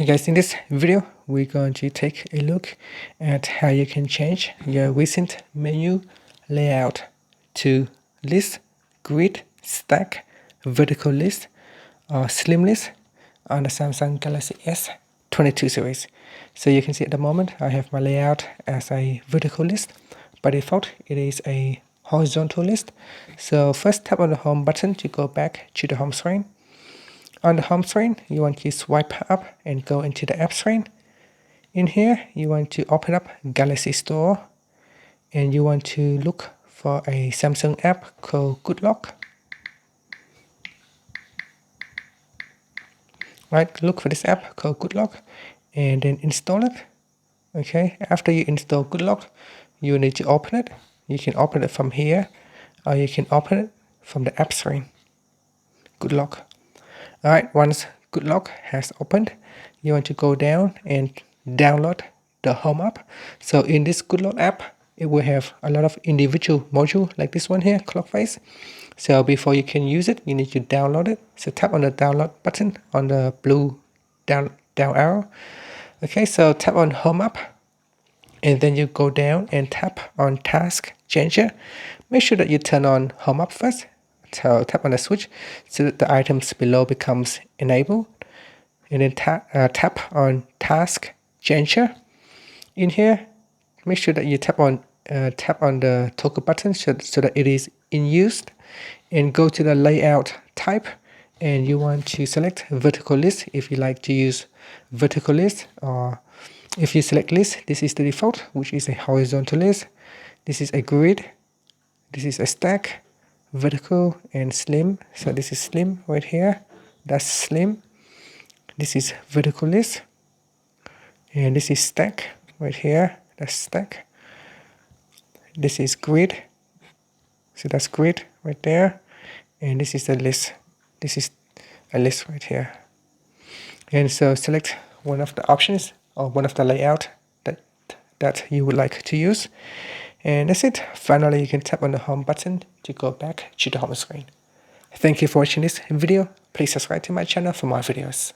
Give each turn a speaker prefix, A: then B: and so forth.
A: Hey guys, in this video we're going to take a look at how you can change your recent menu layout to list, grid, stack, vertical list, or slim list on the Samsung Galaxy S22 series. So you can see at the moment I have my layout as a vertical list. By default it is a horizontal list. So first tap on the home button to go back to the home screen. On the home screen, you want to swipe up and go into the app screen. In here, you want to open up Galaxy Store and you want to look for a Samsung app called Good Lock. Right, look for this app called Good Lock and then install it. Okay, after you install Good Lock, you need to open it. You can open it from here or you can open it from the app screen. Good Lock. Alright, once Good Lock has opened, you want to go down and download the Home app. So in this Good Lock app, it will have a lot of individual modules like this one here, clock face. So before you can use it, you need to download it. So tap on the download button on the blue down arrow. Okay, so tap on Home app and then you go down and tap on Task Changer. Make sure that you turn on Home app first. So tap on the switch so that the items below becomes enabled, and then tap on Task Changer. In here, make sure that you tap on the toggle button so that it is in use, and go to the layout type, and you want to select vertical list if you like to use vertical list, or if you select list, this is the default, which is a horizontal list. This is a grid. This is a stack, vertical, and slim. So this is slim right here. That's slim. This is vertical list. And this is stack right here. That's stack. This is grid. So that's grid right there. And this is the list. This is a list right here. And so select one of the options or one of the layout that you would like to use. And that's it. Finally, you can tap on the home button to go back to the home screen. Thank you for watching this video. Please subscribe to my channel for more videos.